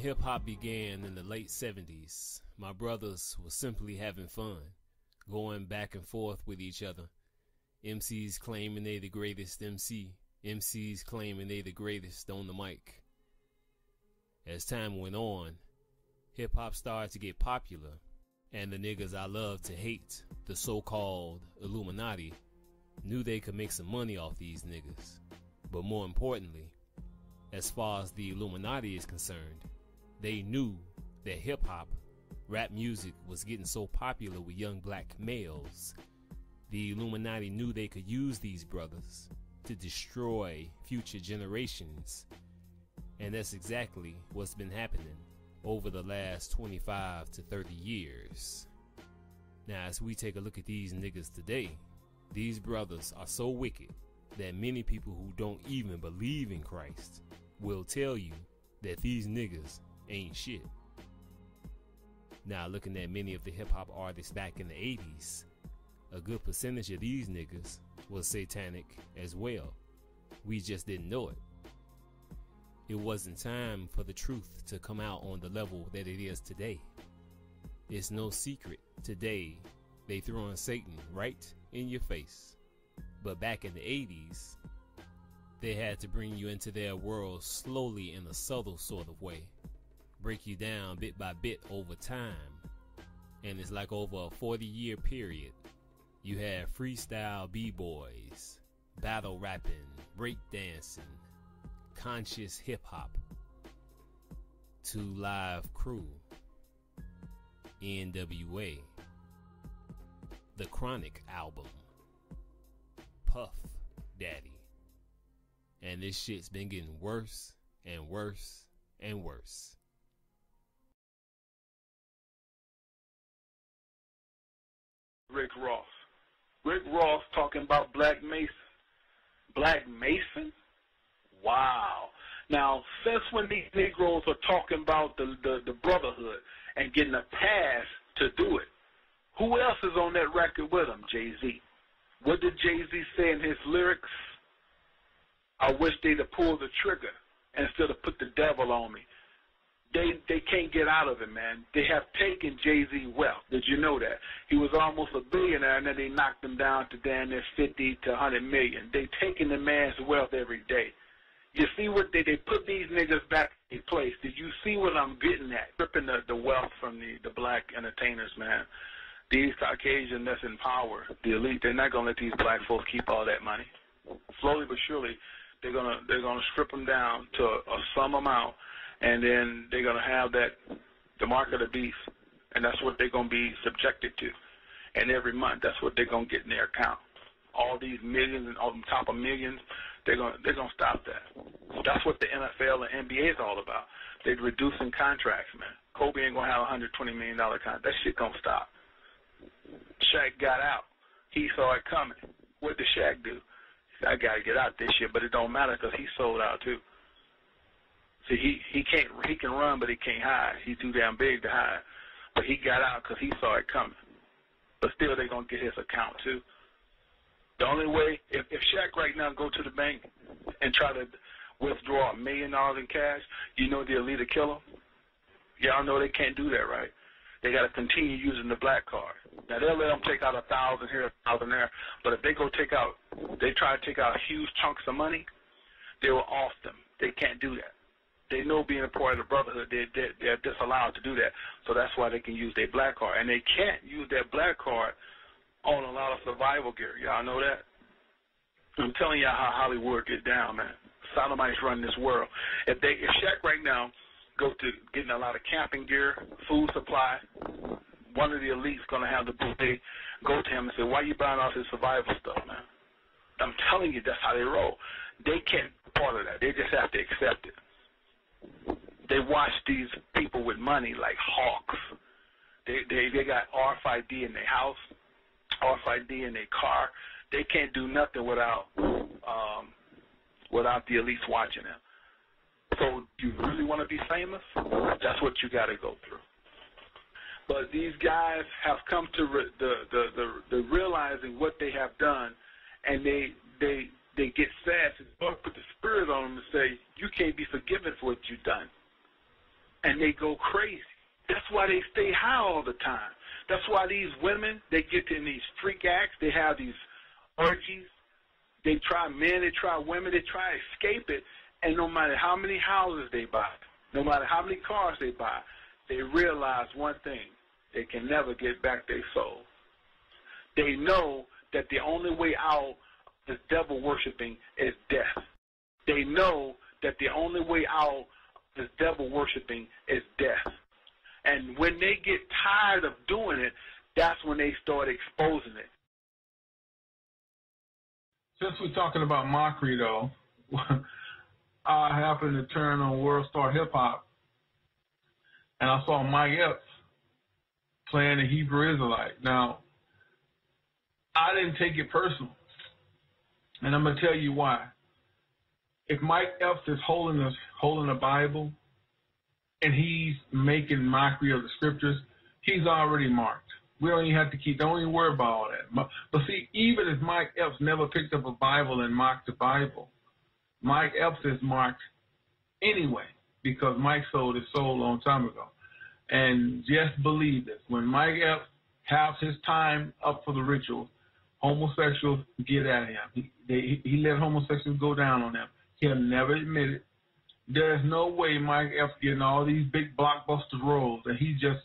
hip-hop began in the late 70s, my brothers were simply having fun, going back and forth with each other. MCs claiming they the greatest MC, MCs claiming they the greatest on the mic. As time went on, hip-hop started to get popular, and the niggas I love to hate, the so-called Illuminati, knew they could make some money off these niggas. But more importantly, as far as the Illuminati is concerned, they knew that hip-hop, rap music was getting so popular with young black males. The Illuminati knew they could use these brothers to destroy future generations. And that's exactly what's been happening over the last 25 to 30 years. Now, as we take a look at these niggas today, these brothers are so wicked that many people who don't even believe in Christ will tell you that these niggas ain't shit. Now, looking at many of the hip-hop artists back in the 80s, a good percentage of these niggas was satanic as well. We just didn't know it. It wasn't time for the truth to come out on the level that it is today. It's no secret today they throwing Satan right in your face. But back in the 80s, they had to bring you into their world slowly in a subtle sort of way. Break you down bit by bit over time. And it's like over a 40-year period. You have freestyle b-boys, battle rapping, break dancing, conscious hip-hop, to live crew, NWA, the Chronic album, Puff Daddy. And this shit's been getting worse and worse and worse. Rick Ross. Rick Ross talking about Blackmason. Blackmason? Wow. Now, since when these Negroes are talking about the brotherhood and getting a pass to do it, who else is on that record with them? Jay-Z. What did Jay-Z say in his lyrics? I wish they'd have pulled the trigger instead of put the devil on me. They can't get out of it, man. They have taken Jay-Z wealth. Did you know that? He was almost a billionaire, and then they knocked him down to damn near 50 to 100 million. They taking the man's wealth every day. You see what they put these niggas back in place. Did you see what I'm getting at? Ripping the wealth from the black entertainers, man. These Caucasians that's in power, the elite, they're not gonna let these black folks keep all that money. Slowly but surely, they're gonna strip them down to a some amount, and then they're gonna have the mark of the beast, and that's what they're gonna be subjected to. And every month, that's what they're gonna get in their account. All these millions and on top of millions, they're gonna stop that. That's what the NFL and NBA is all about. They're reducing contracts, man. Kobe ain't gonna have $120 million contract. That shit gonna stop. Shaq got out. He saw it coming. What did Shaq do? He said, I gotta get out this shit, but it don't matter because he sold out too. See, he can run, but he can't hide. He's too damn big to hide. But he got out because he saw it coming. But still, they're gonna get his account too. The only way, if Shaq right now go to the bank and try to withdraw $1 million in cash, you know the elite will kill him. Y'all know they can't do that, right? They got to continue using the black card. Now, they'll let them take out 1,000 here, 1,000 there, but if they try to take out huge chunks of money, they will off them. They can't do that. They know being a part of the brotherhood, they're disallowed to do that, so that's why they can use their black card. And they can't use their black card on a lot of survival gear. Y'all know that? I'm telling y'all how Hollywood gets down, man. Sodomites run this world. If Shaq right now go to getting a lot of camping gear, food supply, one of the elite's going to have the buffet go to him and say, why you buying all this survival stuff, man? I'm telling you, that's how they roll. They can't be part of that. They just have to accept it. They watch these people with money like hawks. They got RFID in their house, RFID in their car. They can't do nothing without the elites watching them. So you really want to be famous? That's what you got to go through. But these guys have come to the realizing what they have done, and they get sad and put the spirit on them and say, you can't be forgiven for what you've done. and they go crazy. That's why they stay high all the time. That's why these women, they get in these freak acts. They have these orgies. They try men, they try women, they try to escape it. And no matter how many houses they buy, no matter how many cars they buy, they realize one thing: they can never get back their soul. They know that the only way out of devil worshiping is death. They know that the only way out of devil worshiping is death. And when they get tired of doing it, that's when they start exposing it. Since we're talking about mockery, though, I happened to turn on World Star Hip Hop, and I saw Mike Epps playing the Hebrew Israelite. Now, I didn't take it personal, and I'm going to tell you why. If Mike Epps is holding the Bible and he's making mockery of the scriptures, he's already marked. We don't even have to don't even worry about all that. But see, even if Mike Epps never picked up a Bible and mocked the Bible, Mike Epps is marked anyway, because Mike sold his soul a long time ago. And just believe this: when Mike Epps has his time up for the rituals, homosexuals get at him. He let homosexuals go down on them. He'll never admit it. There's no way Mike Epps getting all these big blockbuster roles and he's just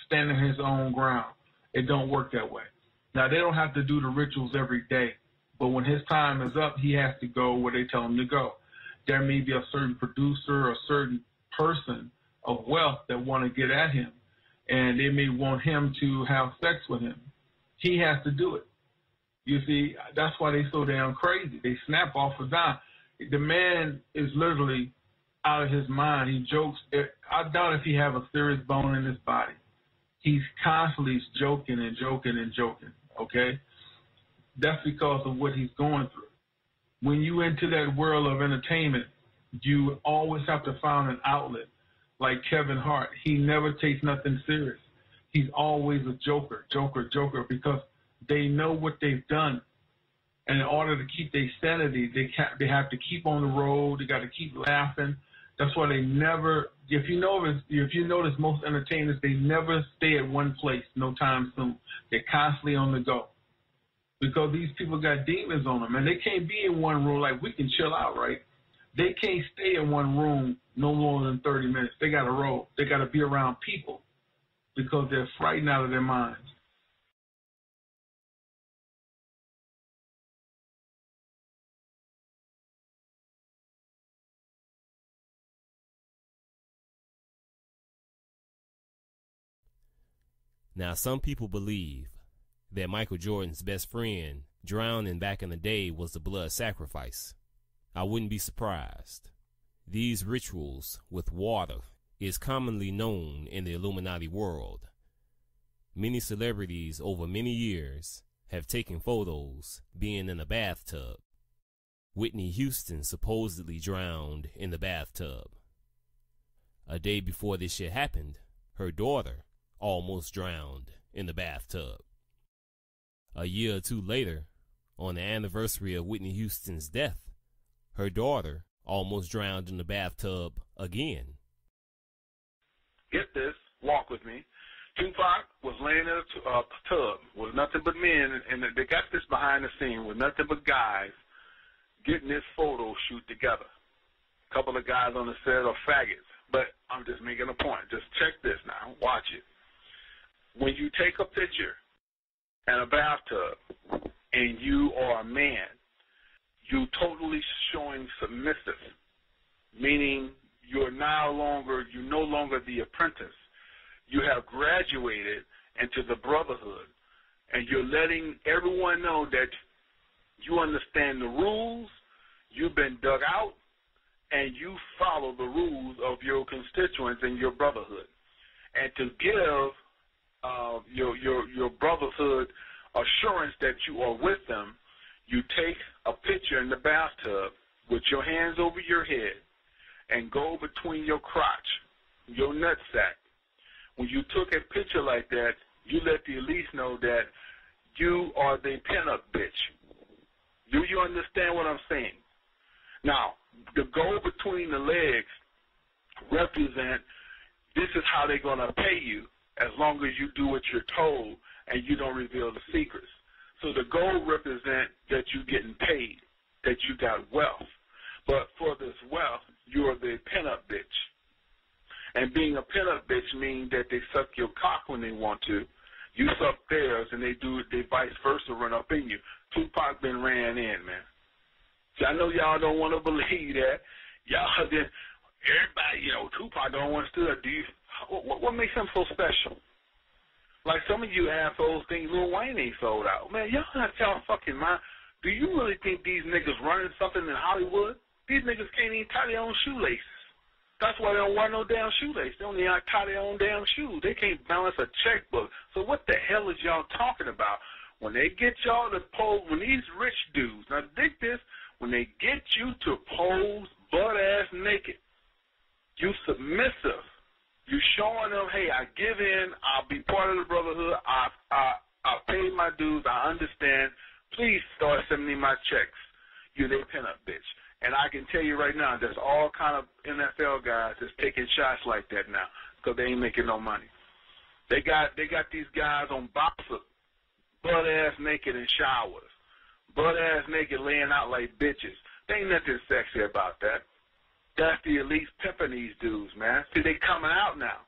standing his own ground. It don't work that way. Now, they don't have to do the rituals every day, but when his time is up, he has to go where they tell him to go. There may be a certain producer or a certain person of wealth that want to get at him, and they may want him to have sex with him. He has to do it. You see, that's why they so damn crazy. They snap off a dime. The man is literally out of his mind. He jokes. I doubt if he have a serious bone in his body. He's constantly joking and joking and joking, okay? That's because of what he's going through. When you into that world of entertainment, you always have to find an outlet. Like Kevin Hart, he never takes nothing serious. He's always a joker, because they know what they've done. And in order to keep their sanity, they have to keep on the road. They got to keep laughing. That's why they never. If you notice, most entertainers, they never stay at one place no time soon. They're constantly on the go, because these people got demons on them, and they can't be in one room. Like, we can chill out, right? They can't stay in one room no more than 30 minutes. They got to roll. They got to be around people because they're frightened out of their minds. Now, some people believe that Michael Jordan's best friend drowning back in the day was the blood sacrifice. I wouldn't be surprised. These rituals with water is commonly known in the Illuminati world. Many celebrities over many years have taken photos being in a bathtub. Whitney Houston supposedly drowned in the bathtub. A day before this shit happened, her daughter almost drowned in the bathtub. A year or two later, on the anniversary of Whitney Houston's death, her daughter almost drowned in the bathtub again. Get this, walk with me. Tupac was laying in a tub with nothing but men, and they got this behind the scene with nothing but guys getting this photo shoot together. A couple of guys on the set are faggots, but I'm just making a point. Just check this now. Watch it. When you take a picture in a bathtub and you are a man, you totally showing submissive, meaning you're no longer the apprentice. You have graduated into the brotherhood, and you're letting everyone know that you understand the rules, you've been dug out, and you follow the rules of your constituents in your brotherhood. And to give your brotherhood assurance that you are with them, you take a picture in the bathtub with your hands over your head and go between your crotch, your nutsack. When you took a picture like that, you let the elites know that you are the pinup bitch. Do you understand what I'm saying? Now, the go between the legs represent This is how they're going to pay you as long as you do what you're told and you don't reveal the secrets. So the gold represents that you're getting paid, that you got wealth. But for this wealth, you're the pin-up bitch. And being a pin-up bitch means that they suck your cock when they want to. You suck theirs, and they vice versa run up in you. Tupac been ran in, man. See, I know y'all don't want to believe that. Y'all just, everybody, you know, Tupac don't want to do that. What makes him so special? Like some of you assholes think Lil Wayne ain't sold out. Man, y'all not y'all fucking mind. Do you really think these niggas running something in Hollywood? These niggas can't even tie their own shoelaces. That's why they don't wear no damn shoelaces. They don't even tie their own damn shoes. They can't balance a checkbook. So what the hell is y'all talking about? When they get y'all to pose, when these rich dudes, now dig this, when they get you to pose butt-ass naked, you submissive. You showing them, hey, I give in, I'll be part of the brotherhood, I pay my dues, I understand. Please start sending me my checks. You're their pin-up bitch. And I can tell you right now, there's all kind of NFL guys that's taking shots like that now because they ain't making no money. They got these guys on boxer, butt-ass naked in showers, butt-ass naked laying out like bitches. There ain't nothing sexy about that. That's the elites pimping these dudes, man. See, they coming out now.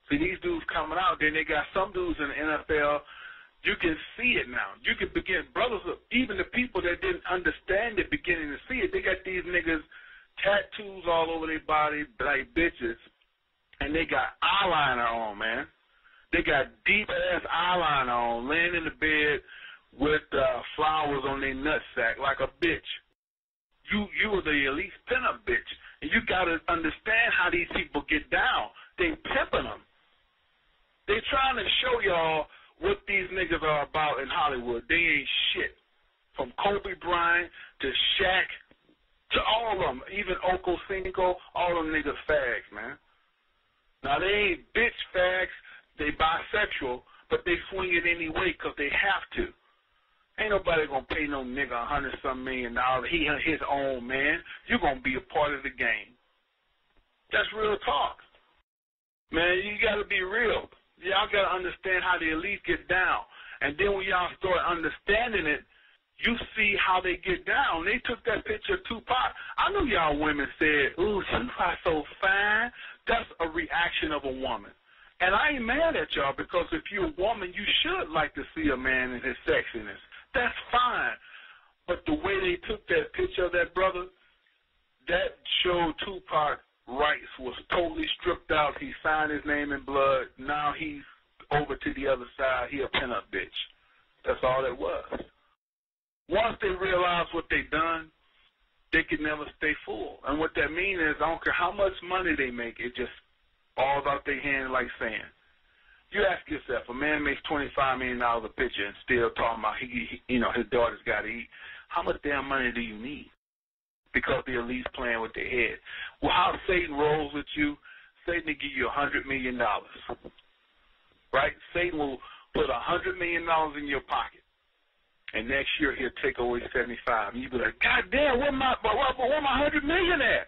See, these dudes coming out. Then they got some dudes in the NFL. You can see it now. You can begin, brothers, even the people that didn't understand it beginning to see it. They got these niggas tattoos all over their body like bitches, and they got eyeliner on, man. They got deep-ass eyeliner on, laying in the bed with flowers on their nutsack like a bitch. You are the elite pinup bitch. And you got to understand how these people get down. They pimping them. They trying to show y'all what these niggas are about in Hollywood. They ain't shit. From Kobe Bryant to Shaq to all of them, even Oko Cinco, all them niggas fags, man. Now, they ain't bitch fags. They bisexual, but they swing it anyway because they have to. Ain't nobody going to pay no nigga $100-some million. He his own man. You're going to be a part of the game. That's real talk. Man, you got to be real. Y'all got to understand how the elite get down. And then when y'all start understanding it, you see how they get down. They took that picture of Tupac. I know y'all women said, ooh, Tupac's so fine. That's a reaction of a woman. And I ain't mad at y'all because if you're a woman, you should like to see a man in his sexiness. That's fine. But the way they took that picture of that brother, that showed Tupac rights was totally stripped out. He signed his name in blood. Now he's over to the other side. He a pinup bitch. That's all it was. Once they realize what they done, they can never stay full. And what that means is I don't care how much money they make, it just falls out their hand like sand. You ask yourself, a man makes $25 million a picture and still talking about his daughter's got to eat. How much damn money do you need? Because the elite's playing with their head. Well, how Satan rolls with you, Satan will give you $100 million. Right? Satan will put $100 million in your pocket. And next year he'll take away 75. And you'll be like, God damn, where my $100 million at?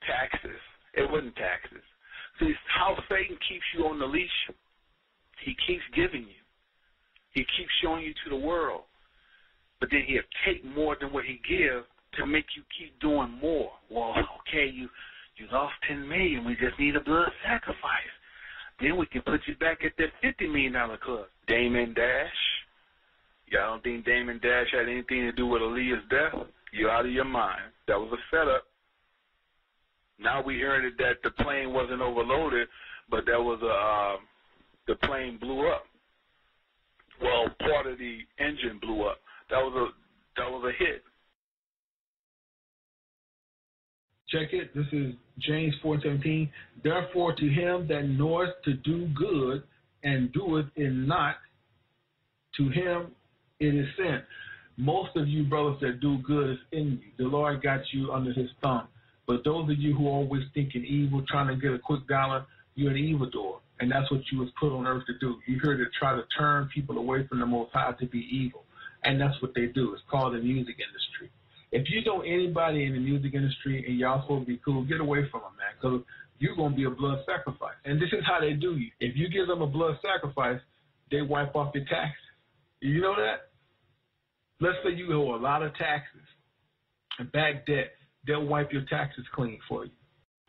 Taxes. It wasn't taxes. See, how Satan keeps you on the leash, he keeps giving you. He keeps showing you to the world. But then he'll take more than what he gives to make you keep doing more. Well, okay, you lost $10 million. We just need a blood sacrifice. Then we can put you back at that $50 million club. Damon Dash. Y'all don't think Damon Dash had anything to do with Aaliyah's death? You're out of your mind. That was a setup. Now we heard that the plane wasn't overloaded, but that was the plane blew up. Well, part of the engine blew up. That was a hit. Check it. This is James 4:17. Therefore, to him that knoweth to do good and doeth it not, to him it is sin. Most of you brothers that do good is in you. The Lord got you under his thumb. But those of you who are always thinking evil, trying to get a quick dollar, you're an evildoer. And that's what you was put on earth to do. You're here to try to turn people away from the Most High to be evil. And that's what they do. It's called the music industry. If you know anybody in the music industry and y'all supposed to be cool, get away from them, man. Because you're going to be a blood sacrifice. And this is how they do you. If you give them a blood sacrifice, they wipe off your taxes. You know that? Let's say you owe a lot of taxes and back debt. They'll wipe your taxes clean for you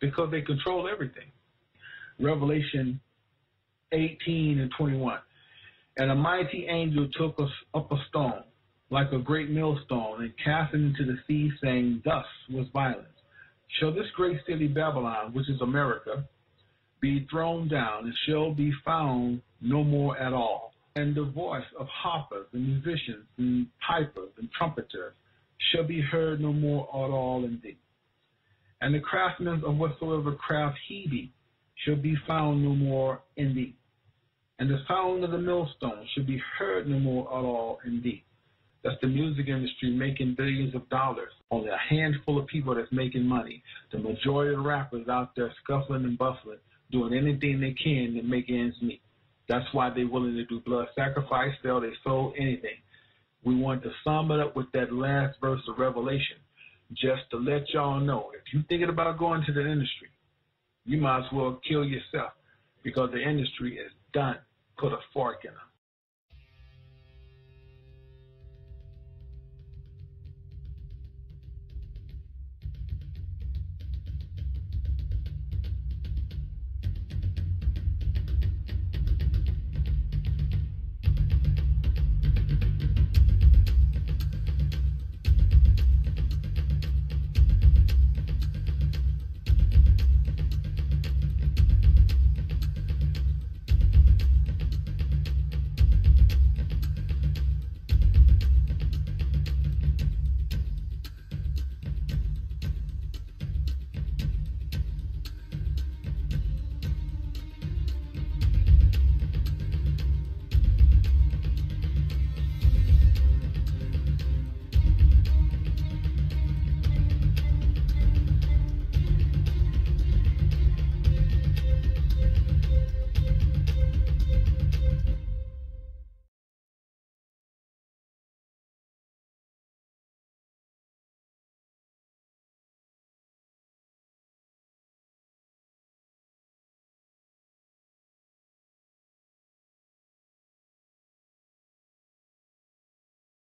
because they control everything. Revelation 18 and 21. And a mighty angel took up a stone, like a great millstone, and cast it into the sea, saying, Thus was violence. Shall this great city Babylon, which is America, be thrown down, and shall be found no more at all. And the voice of harpers and musicians and pipers and trumpeters shall be heard no more at all in thee. And the craftsmen of whatsoever craft he be shall be found no more in thee. And the sound of the millstone shall be heard no more at all in thee. That's the music industry making billions of dollars. Only a handful of people that's making money. The majority of the rappers out there scuffling and bustling, doing anything they can to make ends meet. That's why they're willing to do blood sacrifice, sell their soul, anything. We want to sum it up with that last verse of Revelation, just to let y'all know, if you're thinking about going to the industry, you might as well kill yourself because the industry is done. Put a fork in them.